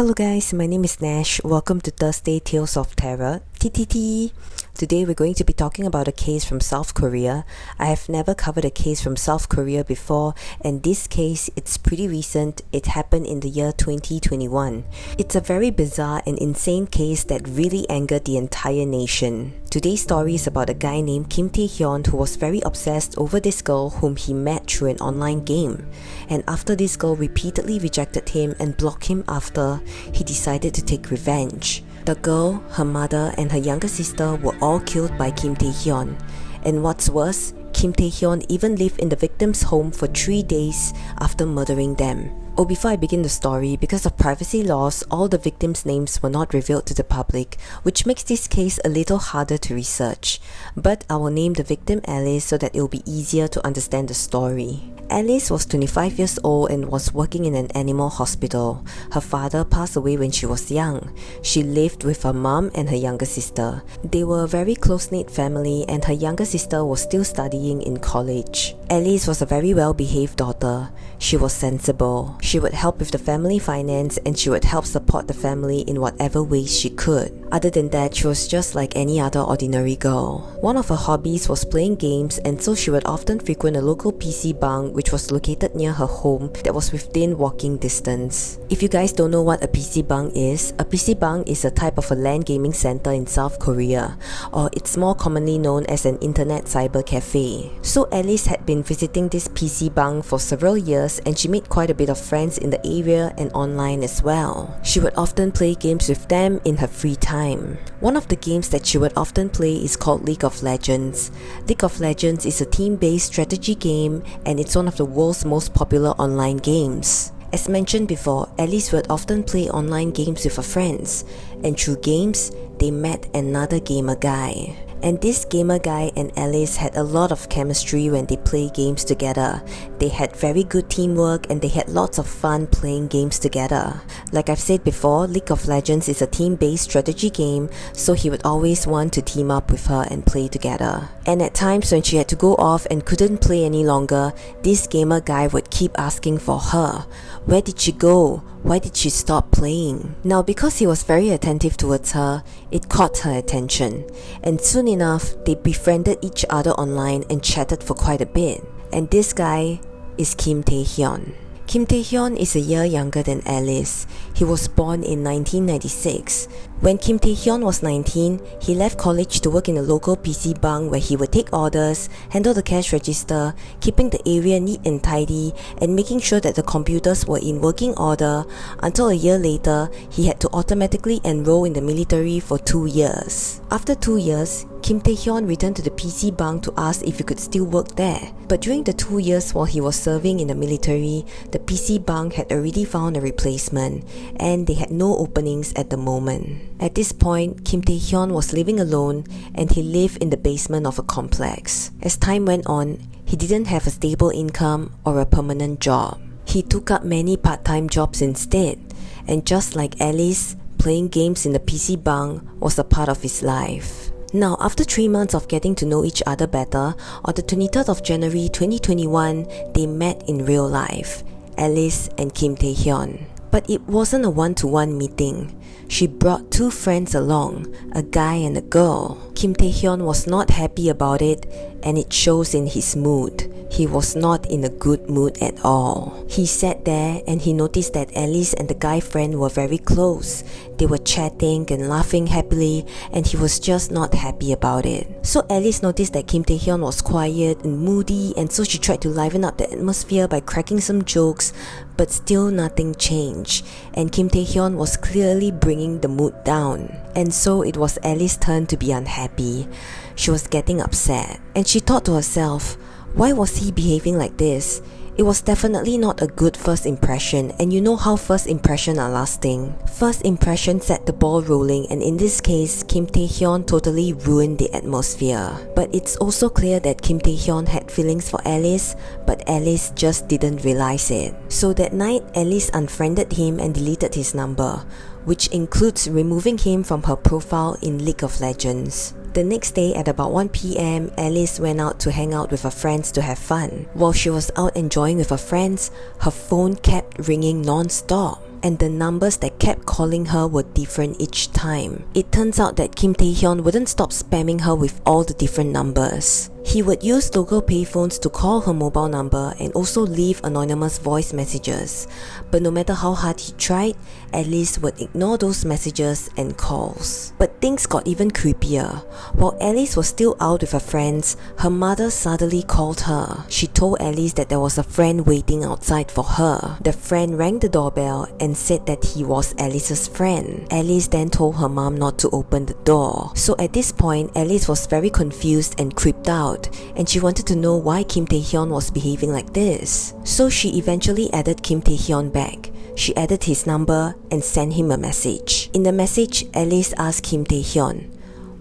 Hello guys, my name is Nash. Welcome to Thursday Tales of Terror. TTT. Today we're going to be talking about a case from South Korea. I have never covered a case from South Korea before, and this case, it's pretty recent. It happened in the year 2021. It's a very bizarre and insane case that really angered the entire nation. Today's story is about a guy named Kim Tae-hyun who was very obsessed over this girl whom he met through an online game. And after this girl repeatedly rejected him and blocked him after, he decided to take revenge. The girl, her mother, and her younger sister were all killed by Kim Tae-hyun. And what's worse, Kim Tae-hyun even lived in the victim's home for 3 days after murdering them. Oh, before I begin the story, because of privacy laws, all the victims' names were not revealed to the public, which makes this case a little harder to research. But I will name the victim Alice so that it will be easier to understand the story. Alice was 25 years old and was working in an animal hospital. Her father passed away when she was young. She lived with her mom and her younger sister. They were a very close-knit family, and her younger sister was still studying in college. Alice was a very well-behaved daughter. She was sensible. She would help with the family finance, and she would help support the family in whatever ways she could. Other than that, she was just like any other ordinary girl. One of her hobbies was playing games, and so she would often frequent a local PC bang which was located near her home that was within walking distance. If you guys don't know what a PC bang is a type of a LAN gaming center in South Korea, or it's more commonly known as an internet cyber cafe. So Alice had been visiting this PC bang for several years, and she made quite a bit of friends in the area and online as well. She would often play games with them in her free time. One of the games that she would often play is called League of Legends. League of Legends is a team-based strategy game, and it's one of the world's most popular online games. As mentioned before, Alice would often play online games with her friends, and through games, they met another gamer guy. And this gamer guy and Alice had a lot of chemistry when they played games together. They had very good teamwork, and they had lots of fun playing games together. Like I've said before, League of Legends is a team-based strategy game, so he would always want to team up with her and play together. And at times when she had to go off and couldn't play any longer, this gamer guy would keep asking for her. Where did she go? Why did she stop playing? Now, because he was very attentive towards her, it caught her attention. And soon enough, they befriended each other online and chatted for quite a bit. And this guy is Kim Tae-hyun. Kim Tae-hyun is a year younger than Alice. He was born in 1996. When Kim Tae-hyun was 19, he left college to work in a local PC bang where he would take orders, handle the cash register, keeping the area neat and tidy, and making sure that the computers were in working order, until a year later, he had to automatically enroll in the military for 2 years. After 2 years, Kim Tae-hyun returned to the PC bang to ask if he could still work there. But during the 2 years while he was serving in the military, the PC bang had already found a replacement, and they had no openings at the moment. At this point, Kim Tae-hyun was living alone, and he lived in the basement of a complex. As time went on, he didn't have a stable income or a permanent job. He took up many part-time jobs instead, and just like Alice, playing games in the PC bang was a part of his life. Now, after 3 months of getting to know each other better, on the 23rd of January 2021, they met in real life, Alice and Kim Tae-hyun. But it wasn't a one-to-one meeting. She brought 2 friends along, a guy and a girl. Kim Tae-hyun was not happy about it, and it shows in his mood. He was not in a good mood at all. He sat there and he noticed that Alice and the guy friend were very close. They were chatting and laughing happily, and he was just not happy about it. So Alice noticed that Kim Tae-hyun was quiet and moody, and so she tried to liven up the atmosphere by cracking some jokes, but still nothing changed, and Kim Tae-hyun was clearly bringing the mood down. And so it was Alice's turn to be unhappy. She was getting upset, and she thought to herself, why was he behaving like this? It was definitely not a good first impression, and you know how first impressions are lasting. First impression set the ball rolling, and in this case, Kim Tae-hyun totally ruined the atmosphere. But it's also clear that Kim Tae-hyun had feelings for Alice, but Alice just didn't realize it. So that night, Alice unfriended him and deleted his number, which includes removing him from her profile in League of Legends. The next day at about 1 PM, Alice went out to hang out with her friends to have fun. While she was out enjoying with her friends, her phone kept ringing non-stop. and the numbers that kept calling her were different each time. It turns out that Kim Tae-hyun wouldn't stop spamming her with all the different numbers. He would use local payphones to call her mobile number and also leave anonymous voice messages. But no matter how hard he tried, Alice would ignore those messages and calls. But things got even creepier. While Alice was still out with her friends, her mother suddenly called her. She told Alice that there was a friend waiting outside for her. The friend rang the doorbell and said that he was Alice's friend. Alice then told her mom not to open the door. So at this point, Alice was very confused and creeped out, and she wanted to know why Kim Tae-hyun was behaving like this. So she eventually added Kim Tae-hyun back. She added his number and sent him a message. In the message, Alice asked Kim Tae-hyun,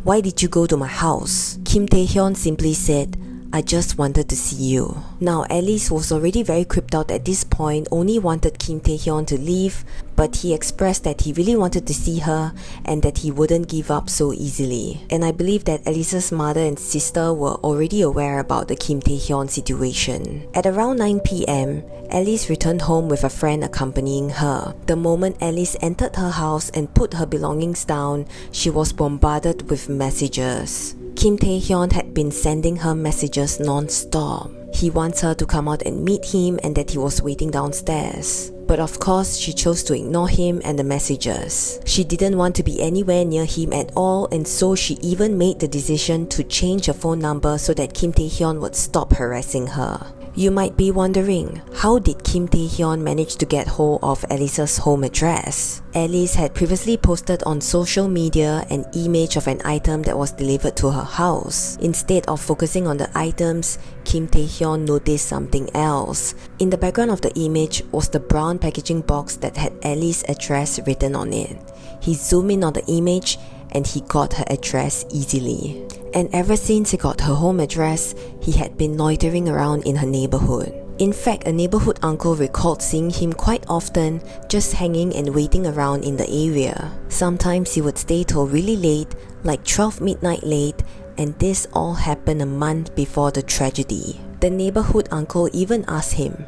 "Why did you go to my house?" Kim Tae-hyun simply said, "I just wanted to see you." Now Alice was already very creeped out at this point, only wanted Kim Tae-hyun to leave, but he expressed that he really wanted to see her and that he wouldn't give up so easily. And I believe that Alice's mother and sister were already aware about the Kim Tae-hyun situation. At around 9 p.m, Alice returned home with a friend accompanying her. The moment Alice entered her house and put her belongings down, she was bombarded with messages. Kim Tae-hyun had been sending her messages non-stop. He wants her to come out and meet him and that he was waiting downstairs. But of course, she chose to ignore him and the messages. She didn't want to be anywhere near him at all, and so she even made the decision to change her phone number so that Kim Tae-hyun would stop harassing her. You might be wondering, how did Kim Tae-hyun manage to get hold of Alice's home address? Alice had previously posted on social media an image of an item that was delivered to her house. Instead of focusing on the items, Kim Tae-hyun noticed something else. In the background of the image was the brown packaging box that had Alice's address written on it. He zoomed in on the image and he got her address easily. And ever since he got her home address, he had been loitering around in her neighborhood. In fact, a neighborhood uncle recalled seeing him quite often, just hanging and waiting around in the area. Sometimes he would stay till really late, like 12 midnight late, and this all happened a month before the tragedy. The neighborhood uncle even asked him,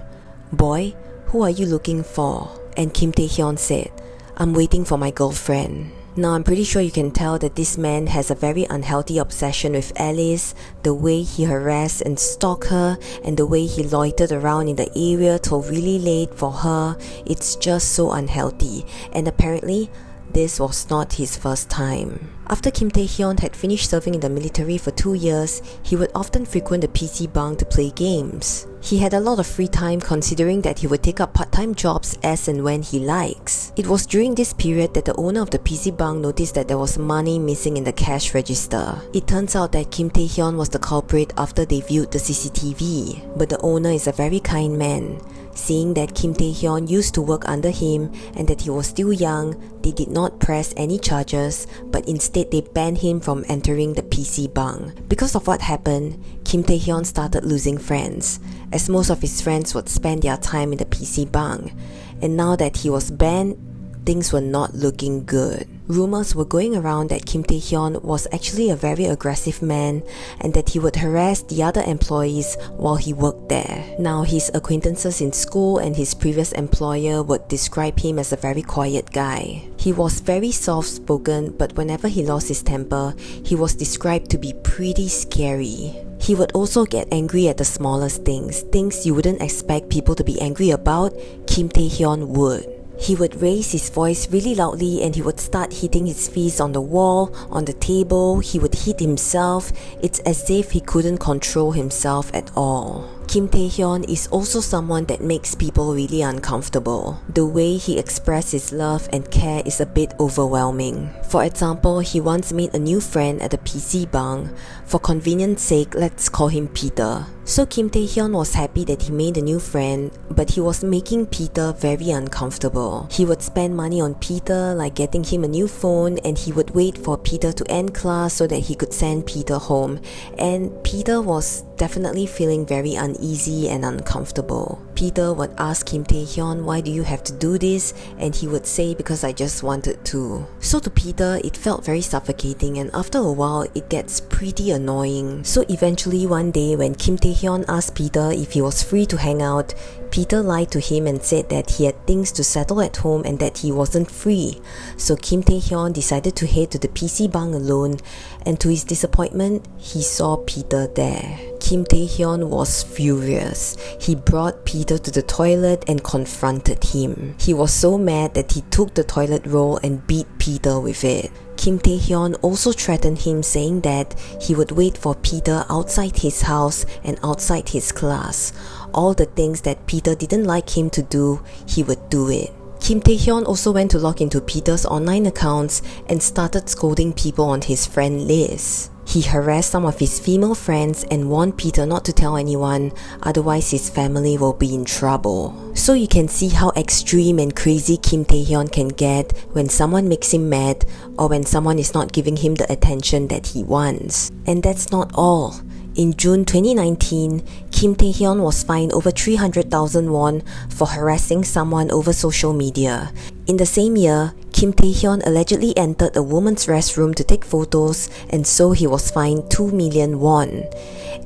"Boy, who are you looking for?" And Kim Tae-hyun said, "I'm waiting for my girlfriend." Now I'm pretty sure you can tell that this man has a very unhealthy obsession with Alice, the way he harassed and stalked her, and the way he loitered around in the area till really late for her. It's just so unhealthy, and apparently this was not his first time. After Kim Tae-hyun had finished serving in the military for 2 years, he would often frequent the PC bang to play games. He had a lot of free time considering that he would take up part-time jobs as and when he likes. It was during this period that the owner of the PC bang noticed that there was money missing in the cash register. It turns out that Kim Tae-hyun was the culprit after they viewed the CCTV. But the owner is a very kind man. Seeing that Kim Tae-hyun used to work under him and that he was still young, they did not press any charges, but instead they banned him from entering the PC bang. Because of what happened, Kim Tae-hyun started losing friends, as most of his friends would spend their time in the PC bang. And now that he was banned, things were not looking good. Rumors were going around that Kim Tae-hyun was actually a very aggressive man and that he would harass the other employees while he worked there. Now, his acquaintances in school and his previous employer would describe him as a very quiet guy. He was very soft-spoken, but whenever he lost his temper, he was described to be pretty scary. He would also get angry at the smallest things you wouldn't expect people to be angry about. Kim Tae-hyun would. He would raise his voice really loudly and he would start hitting his fist on the wall, on the table. He would hit himself. It's as if he couldn't control himself at all. Kim Tae-hyun is also someone that makes people really uncomfortable. The way he expresses his love and care is a bit overwhelming. For example, he once made a new friend at the PC bang. For convenience sake, let's call him Peter. So Kim Tae-hyun was happy that he made a new friend, but he was making Peter very uncomfortable. He would spend money on Peter, like getting him a new phone, and he would wait for Peter to end class so that he could send Peter home. And Peter was definitely feeling very uneasy and uncomfortable. Peter would ask Kim Tae-hyun, why do you have to do this? And he would say, because I just wanted to. So to Peter, it felt very suffocating, and after a while, it gets pretty annoying. So eventually one day when Kim Tae-hyun asked Peter if he was free to hang out, Peter lied to him and said that he had things to settle at home and that he wasn't free. So Kim Tae-hyun decided to head to the PC bang alone, and to his disappointment, he saw Peter there. Kim Tae-hyun was furious. He brought Peter to the toilet and confronted him. He was so mad that he took the toilet roll and beat Peter with it. Kim Tae-hyun also threatened him, saying that he would wait for Peter outside his house and outside his class. All the things that Peter didn't like him to do, he would do it. Kim Tae-hyun also went to log into Peter's online accounts and started scolding people on his friend list. He harassed some of his female friends and warned Peter not to tell anyone, otherwise his family will be in trouble. So you can see how extreme and crazy Kim Tae-hyun can get when someone makes him mad or when someone is not giving him the attention that he wants. And that's not all. In June 2019, Kim Tae-hyun was fined over 300,000 won for harassing someone over social media. In the same year, Kim Tae-hyun allegedly entered a woman's restroom to take photos, and so he was fined 2 million won.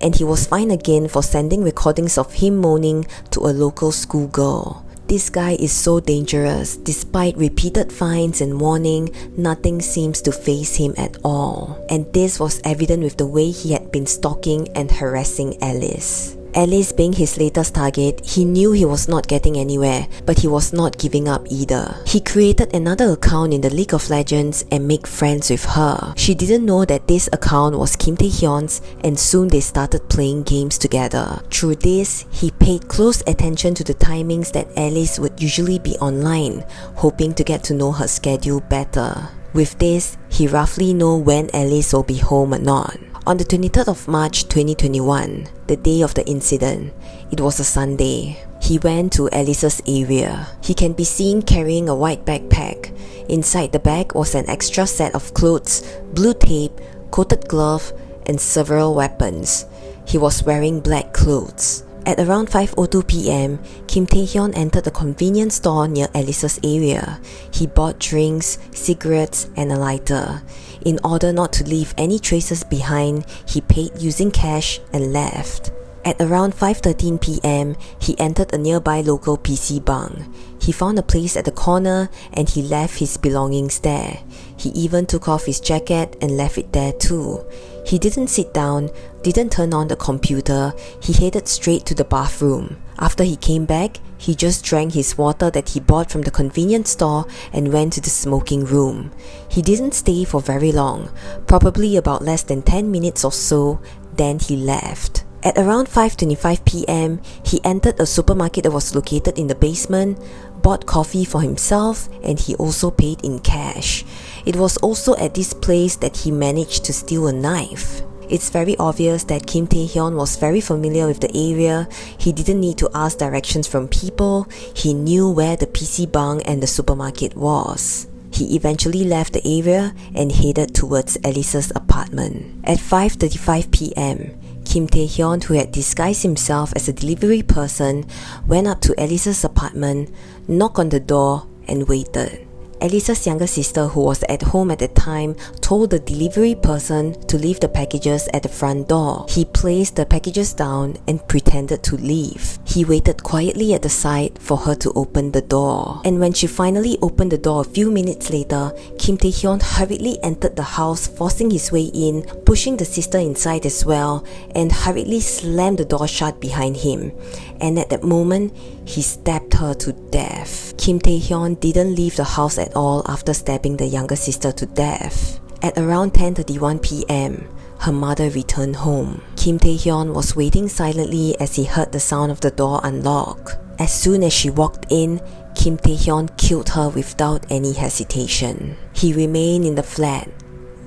And he was fined again for sending recordings of him moaning to a local schoolgirl. This guy is so dangerous. Despite repeated fines and warning, nothing seems to faze him at all. And this was evident with the way he had been stalking and harassing Alice. Alice being his latest target, he knew he was not getting anywhere, but he was not giving up either. He created another account in the League of Legends and made friends with her. She didn't know that this account was Kim Tae-hyun's, and soon they started playing games together. Through this, he paid close attention to the timings that Alice would usually be online, hoping to get to know her schedule better. With this, he roughly knew when Alice will be home or not. On the 23rd of March 2021, the day of the incident, it was a Sunday. He went to Alice's area. He can be seen carrying a white backpack. Inside the bag was an extra set of clothes, blue tape, coated glove, and several weapons. He was wearing black clothes. At around 5:02 p.m., Kim Tae-hyun entered a convenience store near Alice's area. He bought drinks, cigarettes, and a lighter. In order not to leave any traces behind, he paid using cash and left. At around 5:13 p.m., he entered a nearby local PC bang. He found a place at the corner and he left his belongings there. He even took off his jacket and left it there too. He didn't sit down, didn't turn on the computer, he headed straight to the bathroom. After he came back, he just drank his water that he bought from the convenience store and went to the smoking room. He didn't stay for very long, probably about less than 10 minutes or so, then he left. At around 5:25 p.m., he entered a supermarket that was located in the basement, bought coffee for himself, and he also paid in cash. It was also at this place that he managed to steal a knife. It's very obvious that Kim Tae-hyun was very familiar with the area. He didn't need to ask directions from people. He knew where the PC bang and the supermarket was. He eventually left the area and headed towards Alice's apartment. At 5:35 p.m., Kim Tae-hyun, who had disguised himself as a delivery person, went up to Alice's apartment, knocked on the door, and waited. Alice's younger sister, who was at home at the time, told the delivery person to leave the packages at the front door. He placed the packages down and pretended to leave. He waited quietly at the side for her to open the door. And when she finally opened the door a few minutes later, Kim Tae-hyun hurriedly entered the house, forcing his way in, pushing the sister inside as well, and hurriedly slammed the door shut behind him. And at that moment, he stabbed her to death. Kim Tae-hyun didn't leave the house at all after stabbing the younger sister to death. At around 10:31 p.m., her mother returned home. Kim Tae-hyun was waiting silently as he heard the sound of the door unlock. As soon as she walked in, Kim Tae-hyun killed her without any hesitation. He remained in the flat,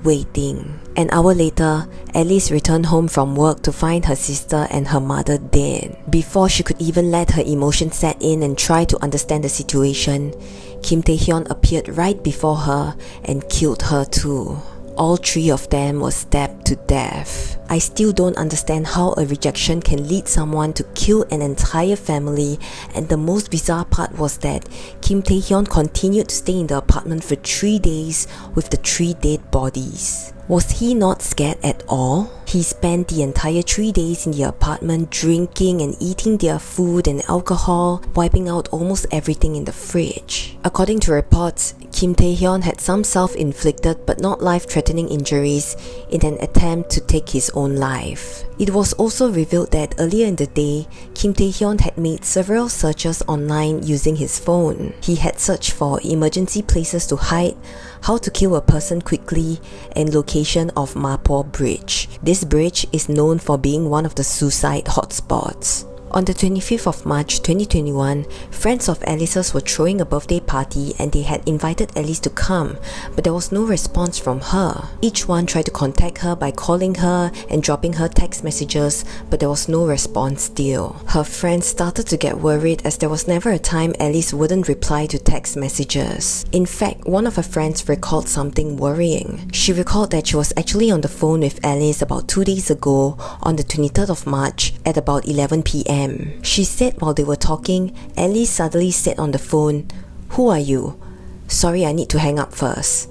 waiting. An hour later, Alice returned home from work to find her sister and her mother dead. Before she could even let her emotions set in and try to understand the situation, Kim Tae-hyun appeared right before her and killed her too. All three of them were stabbed to death. I still don't understand how a rejection can lead someone to kill an entire family, and the most bizarre part was that Kim Tae-hyun continued to stay in the apartment for 3 days with the 3 dead bodies. Was he not scared at all? He spent the entire 3 days in the apartment drinking and eating their food and alcohol, wiping out almost everything in the fridge. According to reports, Kim Tae-hyun had some self-inflicted but not life-threatening injuries in an attempt to take his own life. It was also revealed that earlier in the day, Kim Tae-hyun had made several searches online using his phone. He had searched for emergency places to hide, how to kill a person quickly, and location of Mapo Bridge. This bridge is known for being one of the suicide hotspots. On the 25th of March 2021, friends of Alice's were throwing a birthday party and they had invited Alice to come, but there was no response from her. Each one tried to contact her by calling her and dropping her text messages, but there was no response still. Her friends started to get worried as there was never a time Alice wouldn't reply to text messages. In fact, one of her friends recalled something worrying. She recalled that she was actually on the phone with Alice about 2 days ago on the 23rd of March at about 11 p.m. She said while they were talking, Alice suddenly said on the phone, "Who are you? Sorry, I need to hang up first."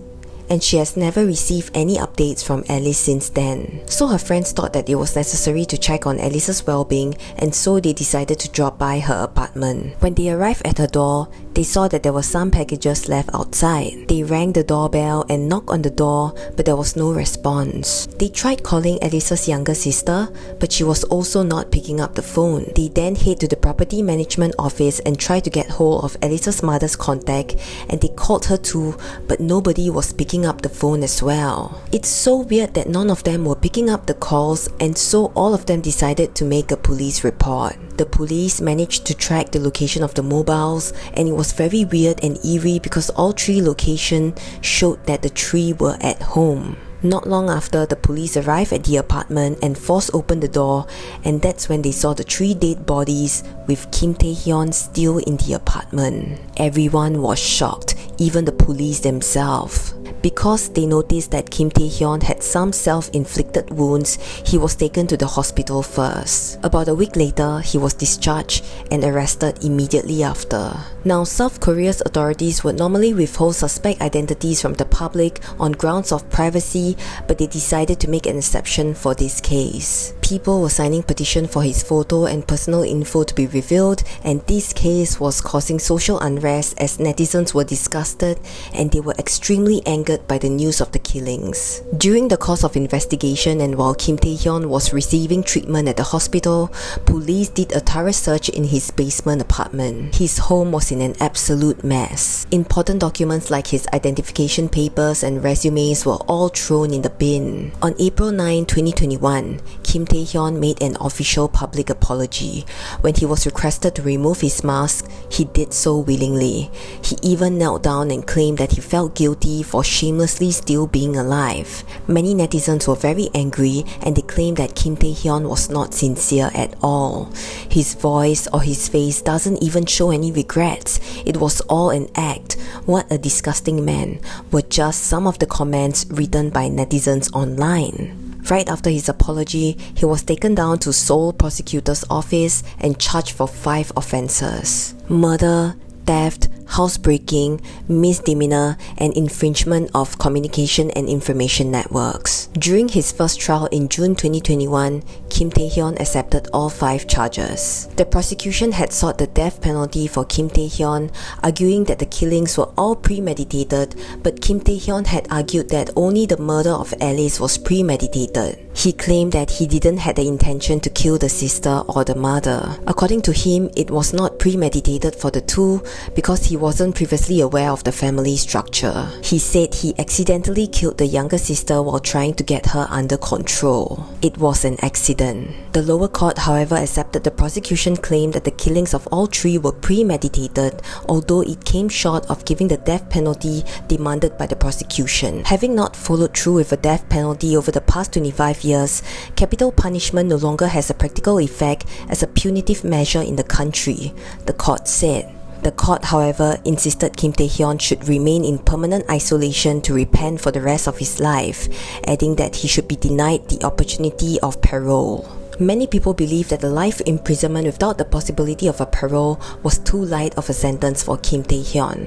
And she has never received any updates from Alice since then. So her friends thought that it was necessary to check on Alice's well-being, and so they decided to drop by her apartment. When they arrived at her door, they saw that there were some packages left outside. They rang the doorbell and knocked on the door, but there was no response. They tried calling Alice's younger sister, but she was also not picking up the phone. They then head to the property management office and tried to get hold of Alice's mother's contact, and they called her too, but nobody was picking up the phone as well. It's so weird that none of them were picking up the calls, and so all of them decided to make a police report. The police managed to track the location of the mobiles, and it was very weird and eerie because all 3 locations showed that the 3 were at home. Not long after, the police arrived at the apartment and forced open the door, and that's when they saw the 3 dead bodies with Kim Tae-hyun still in the apartment. Everyone was shocked, even the police themselves. Because they noticed that Kim Tae-hyun had some self-inflicted wounds, he was taken to the hospital first. About a week later, he was discharged and arrested immediately after. Now, South Korea's authorities would normally withhold suspect identities from the public on grounds of privacy, but they decided to make an exception for this case. People were signing petitions for his photo and personal info to be revealed, and this case was causing social unrest as netizens were disgusted and they were extremely angered by the news of the killings. During the course of investigation and while Kim Tae-hyun was receiving treatment at the hospital, police did a thorough search in his basement apartment. His home was in an absolute mess. Important documents like his identification papers and resumes were all thrown in the bin. On April 9, 2021, Kim Tae-hyun made an official public apology. When he was requested to remove his mask, he did so willingly. He even knelt down and claimed that he felt guilty for shamelessly still being alive. Many netizens were very angry and they claimed that Kim Tae-hyun was not sincere at all. His voice or his face doesn't even show any regrets. It was all an act. What a disgusting man, were just some of the comments written by netizens online. Right after his apology, he was taken down to Seoul prosecutor's office and charged for 5 offences: murder, theft, housebreaking, misdemeanor, and infringement of communication and information networks. During his first trial in June 2021, Kim Tae-hyun accepted all 5 charges. The prosecution had sought the death penalty for Kim Tae-hyun, arguing that the killings were all premeditated, but Kim Tae-hyun had argued that only the murder of Alice was premeditated. He claimed that he didn't have the intention to kill the sister or the mother. According to him, it was not premeditated for the 2 because he wasn't previously aware of the family structure. He said he accidentally killed the younger sister while trying to get her under control. It was an accident. The lower court, however, accepted the prosecution claim that the killings of all 3 were premeditated, although it came short of giving the death penalty demanded by the prosecution. Having not followed through with a death penalty over the past 25 years, capital punishment no longer has a practical effect as a punitive measure in the country, the court said. The court, however, insisted Kim Tae-hyun should remain in permanent isolation to repent for the rest of his life, adding that he should be denied the opportunity of parole. Many people believe that the life imprisonment without the possibility of a parole was too light of a sentence for Kim Tae-hyun.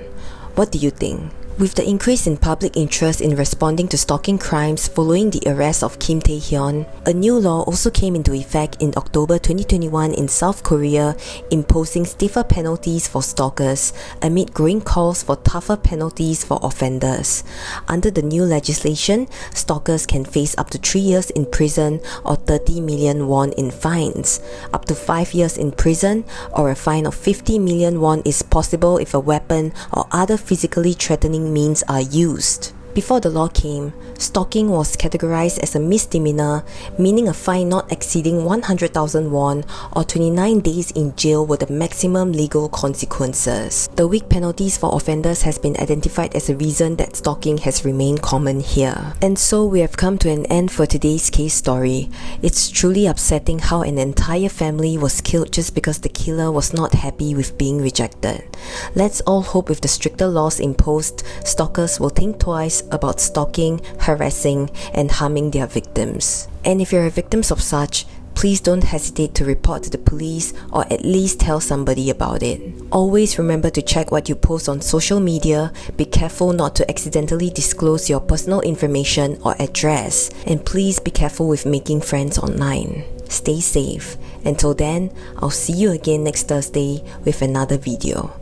What do you think? With the increase in public interest in responding to stalking crimes following the arrest of Kim Tae-hyun, a new law also came into effect in October 2021 in South Korea, imposing stiffer penalties for stalkers amid growing calls for tougher penalties for offenders. Under the new legislation, stalkers can face up to 3 years in prison or 30 million won in fines. Up to 5 years in prison or a fine of 50 million won is possible if a weapon or other physically threatening means are used. Before the law came, stalking was categorized as a misdemeanor, meaning a fine not exceeding 100,000 won or 29 days in jail were the maximum legal consequences. The weak penalties for offenders has been identified as a reason that stalking has remained common here. And so we have come to an end for today's case story. It's truly upsetting how an entire family was killed just because the killer was not happy with being rejected. Let's all hope with the stricter laws imposed, stalkers will think twice about stalking, harassing, and harming their victims. And if you're a victim of such, please don't hesitate to report to the police or at least tell somebody about it. Always remember to check what you post on social media, be careful not to accidentally disclose your personal information or address, and please be careful with making friends online. Stay safe. Until then, I'll see you again next Thursday with another video.